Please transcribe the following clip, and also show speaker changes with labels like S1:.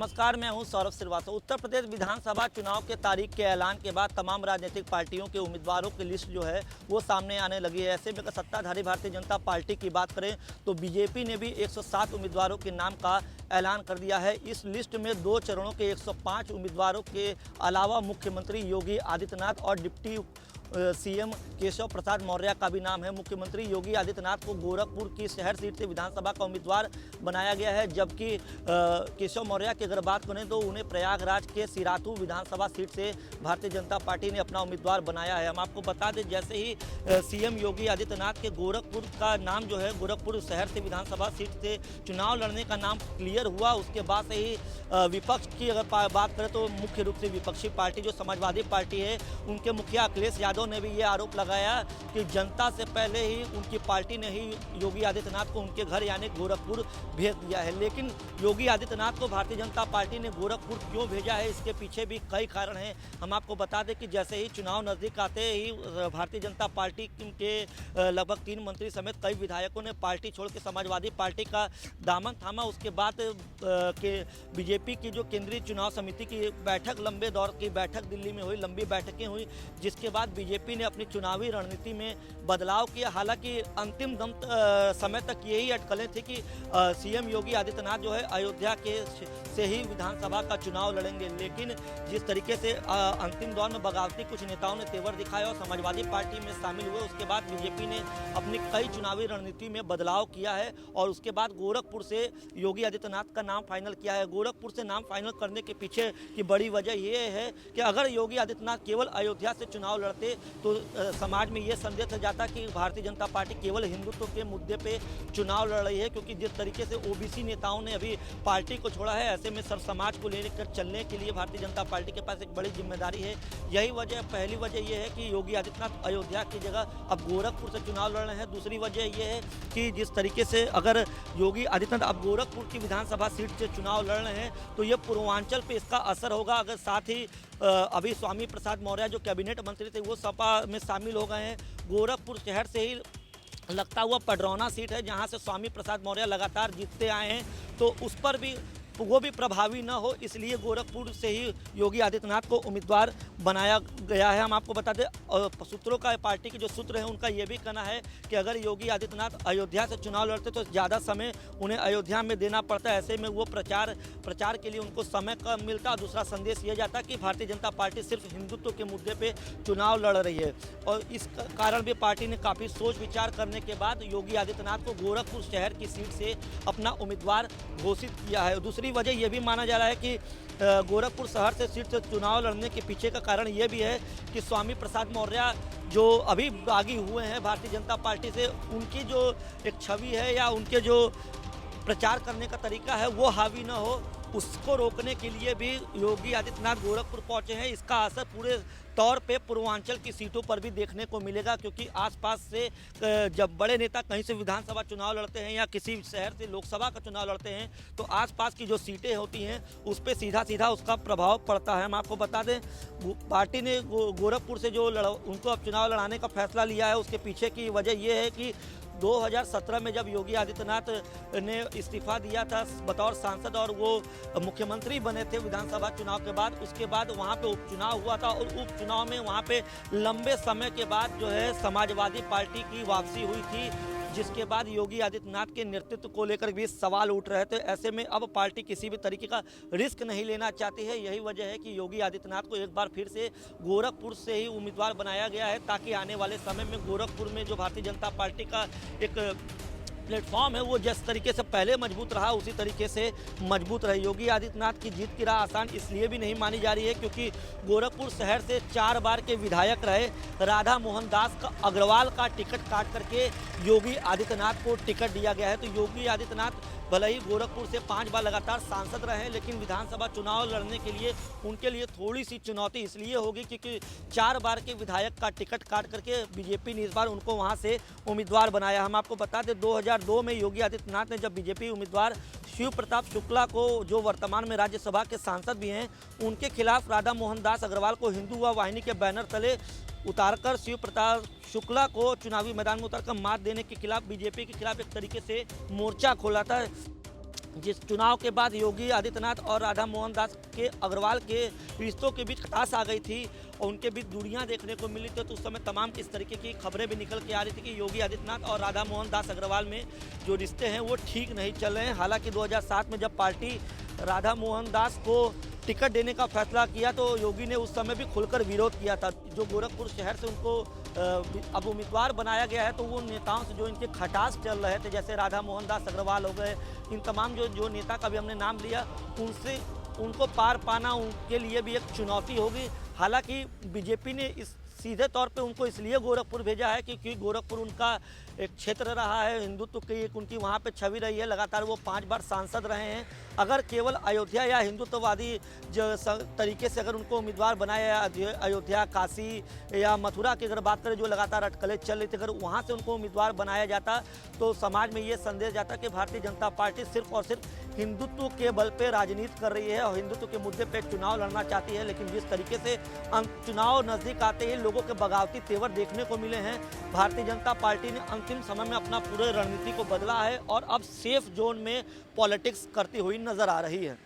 S1: नमस्कार, मैं हूं सौरभ श्रीवास्तव। उत्तर प्रदेश विधानसभा चुनाव के तारीख के ऐलान के बाद तमाम राजनीतिक पार्टियों के उम्मीदवारों की लिस्ट जो है वो सामने आने लगी है। ऐसे में अगर सत्ताधारी भारतीय जनता पार्टी की बात करें तो बीजेपी ने भी 107 उम्मीदवारों के नाम का ऐलान कर दिया है। इस लिस्ट में 2 चरणों के 105 उम्मीदवारों के अलावा मुख्यमंत्री योगी आदित्यनाथ और डिप्टी सीएम केशव प्रसाद मौर्य का भी नाम है। मुख्यमंत्री योगी आदित्यनाथ को गोरखपुर की शहर सीट से विधानसभा का उम्मीदवार बनाया गया है, जबकि केशव मौर्य की अगर बात करें तो उन्हें प्रयागराज के सिराथू विधानसभा सीट से भारतीय जनता पार्टी ने अपना उम्मीदवार बनाया है। हम आपको बता दें, जैसे ही सीएम योगी आदित्यनाथ के गोरखपुर का नाम जो है, गोरखपुर शहर से विधानसभा सीट से चुनाव लड़ने का नाम क्लियर हुआ, उसके बाद से ही विपक्ष की अगर बात करें तो मुख्य रूप से विपक्षी पार्टी जो समाजवादी पार्टी है, उनके मुखिया अखिलेश यादव ने भी ये आरोप लगाया कि जनता से पहले ही उनकी पार्टी ने ही योगी आदित्यनाथ को उनके घर यानी गोरखपुर भेज दिया है। लेकिन योगी आदित्यनाथ को भारतीय जनता पार्टी ने गोरखपुर क्यों भेजा है, इसके पीछे भी कई कारण हैं। हम आपको बता दें कि जैसे ही चुनाव नज़दीक आते ही भारतीय जनता पार्टी के लगभग 3 मंत्री समेत कई विधायकों ने पार्टी छोड़ के समाजवादी पार्टी का दामन थामा। उसके बाद के बीजेपी की जो केंद्रीय चुनाव समिति की बैठक, लंबे दौर की बैठक दिल्ली में हुई, लंबी बैठकें हुई, जिसके बाद बीजेपी ने अपनी चुनावी रणनीति में बदलाव किया। हालांकि अंतिम दम समय तक यही अटकलें थी कि सीएम योगी आदित्यनाथ जो है अयोध्या से ही विधानसभा का चुनाव लड़ेंगे, लेकिन जिस तरीके से अंतिम दौर में बगावती कुछ नेताओं ने तेवर दिखाया और समाजवादी पार्टी में शामिल हुए, उसके बाद बीजेपी ने अपनी कई चुनावी रणनीति में बदलाव किया है और उसके बाद गोरखपुर से योगी आदित्यनाथ का नाम फाइनल किया है। गोरखपुर से नाम फाइनल करने के पीछे की बड़ी वजह यह है कि अगर योगी आदित्यनाथ केवल अयोध्या से चुनाव लड़ते तो समाज में ये संदेश जाता कि भारतीय जनता पार्टी केवल हिंदुत्व के मुद्दे पे चुनाव लड़ रही है, क्योंकि जिस तरीके से ओबीसी नेताओं ने अभी पार्टी को छोड़ा है, ऐसे में सर्व समाज को लेकर चलने के लिए भारतीय जनता पार्टी के पास एक बड़ी जिम्मेदारी है। यही वजह, पहली वजह यह है कि योगी आदित्यनाथ अयोध्या की जगह अब गोरखपुर से चुनाव लड़ रहे हैं। दूसरी वजह यह है कि जिस तरीके से अगर योगी आदित्यनाथ अब गोरखपुर की विधानसभा सीट से चुनाव लड़ रहे हैं तो ये पूर्वांचल पे इसका असर होगा। अगर साथ ही अभी स्वामी प्रसाद मौर्य जो कैबिनेट मंत्री थे वो सपा में शामिल हो गए हैं, गोरखपुर शहर से ही लगता हुआ पडरौना सीट है जहां से स्वामी प्रसाद मौर्य लगातार जीतते आए हैं, तो उस पर भी वो भी प्रभावी न हो, इसलिए गोरखपुर से ही योगी आदित्यनाथ को उम्मीदवार बनाया गया है। हम आपको बता दें, सूत्रों का, पार्टी के जो सूत्र हैं उनका ये भी कहना है कि अगर योगी आदित्यनाथ अयोध्या से चुनाव लड़ते तो ज़्यादा समय उन्हें अयोध्या में देना पड़ता है, ऐसे में वो प्रचार के लिए उनको समय कम मिलता। दूसरा संदेश ये जाता कि भारतीय जनता पार्टी सिर्फ हिंदुत्व के मुद्दे पर चुनाव लड़ रही है और इस कारण भी पार्टी ने काफ़ी सोच विचार करने के बाद योगी आदित्यनाथ को गोरखपुर शहर की सीट से अपना उम्मीदवार घोषित किया है। दूसरी वजह यह भी माना जा रहा है कि गोरखपुर शहर से सीट से चुनाव लड़ने के पीछे का कारण यह भी है कि स्वामी प्रसाद मौर्य जो अभी बागी हुए हैं भारतीय जनता पार्टी से, उनकी जो एक छवि है या उनके जो प्रचार करने का तरीका है वो हावी न हो, उसको रोकने के लिए भी योगी आदित्यनाथ गोरखपुर पहुंचे हैं। इसका असर पूरे तौर पे पूर्वांचल की सीटों पर भी देखने को मिलेगा, क्योंकि आसपास से जब बड़े नेता कहीं से विधानसभा चुनाव लड़ते हैं या किसी शहर से लोकसभा का चुनाव लड़ते हैं तो आसपास की जो सीटें होती हैं उस पर सीधा उसका प्रभाव पड़ता है। हम आपको बता दें, पार्टी ने गोरखपुर से जो उनको अब चुनाव लड़ाने का फैसला लिया है, उसके पीछे की वजह यह है कि 2017 में जब योगी आदित्यनाथ ने इस्तीफा दिया था बतौर सांसद और वो मुख्यमंत्री बने थे विधानसभा चुनाव के बाद, उसके बाद वहाँ पे उपचुनाव हुआ था और उपचुनाव में वहाँ पे लंबे समय के बाद जो है समाजवादी पार्टी की वापसी हुई थी, जिसके बाद योगी आदित्यनाथ के नेतृत्व को लेकर भी सवाल उठ रहे थे। ऐसे में अब पार्टी किसी भी तरीके का रिस्क नहीं लेना चाहती है। यही वजह है कि योगी आदित्यनाथ को एक बार फिर से गोरखपुर से ही उम्मीदवार बनाया गया है, ताकि आने वाले समय में गोरखपुर में जो भारतीय जनता पार्टी का एक प्लेटफॉर्म है वो जिस तरीके से पहले मजबूत रहा उसी तरीके से मजबूत रहे। योगी आदित्यनाथ की जीत की राह आसान इसलिए भी नहीं मानी जा रही है क्योंकि गोरखपुर शहर से 4 बार के विधायक रहे राधा मोहन दास का अग्रवाल का टिकट काट करके योगी आदित्यनाथ को टिकट दिया गया है। तो योगी आदित्यनाथ भले ही गोरखपुर से 5 बार लगातार सांसद रहे, लेकिन विधानसभा चुनाव लड़ने के लिए उनके लिए थोड़ी सी चुनौती इसलिए होगी क्योंकि 4 बार के विधायक का टिकट काट करके बीजेपी ने इस बार उनको वहां से उम्मीदवार बनाया। हम आपको बता दें, 2002 में योगी आदित्यनाथ ने जब बीजेपी उम्मीदवार शिव प्रताप शुक्ला को, जो वर्तमान में राज्यसभा के सांसद भी हैं, उनके खिलाफ राधा मोहन दास अग्रवाल को हिंदू वाहिनी के बैनर तले उतारकर शिव प्रताप शुक्ला को चुनावी मैदान में उतारकर मात देने के खिलाफ बीजेपी के खिलाफ एक तरीके से मोर्चा खोला था। जिस चुनाव के बाद योगी आदित्यनाथ और राधा मोहन दास के अग्रवाल के रिश्तों के बीच खटास आ गई थी और उनके बीच दूरियां देखने को मिली थी, तो उस समय तमाम इस तरीके की खबरें भी निकल के आ रही थी कि योगी आदित्यनाथ और राधा मोहन दास अग्रवाल में जो रिश्ते हैं वो ठीक नहीं चल रहे हैं। हालांकि 2007 में जब पार्टी राधा मोहन दास को टिकट देने का फैसला किया तो योगी ने उस समय भी खुलकर विरोध किया था। जो गोरखपुर शहर से उनको अब उम्मीदवार बनाया गया है, तो वो नेताओं से जो इनके खटास चल रहे थे, जैसे राधा मोहन दास अग्रवाल हो गए, इन तमाम जो नेता का भी हमने नाम लिया, उनसे उनको पार पाना उनके लिए भी एक चुनौती होगी। हालांकि बीजेपी ने इस सीधे तौर पे उनको इसलिए गोरखपुर भेजा है क्योंकि गोरखपुर उनका एक क्षेत्र रहा है, हिंदुत्व की एक उनकी वहाँ पे छवि रही है, लगातार वो 5 बार सांसद रहे हैं। अगर केवल अयोध्या या हिंदुत्ववादी जो तरीके से अगर उनको उम्मीदवार बनाया, अयोध्या, काशी या मथुरा की अगर बात करें जो लगातार अटकलें चल रही थी, अगर वहाँ से उनको उम्मीदवार बनाया जाता तो समाज में ये संदेश जाता कि भारतीय जनता पार्टी सिर्फ और सिर्फ हिंदुत्व के बल पे राजनीति कर रही है और हिंदुत्व के मुद्दे पे चुनाव लड़ना चाहती है। लेकिन जिस तरीके से चुनाव नज़दीक आते ही लोगों के बगावती तेवर देखने को मिले हैं, भारतीय जनता पार्टी ने अंतिम समय में अपना पूरे रणनीति को बदला है और अब सेफ जोन में पॉलिटिक्स करती हुई नजर आ रही है।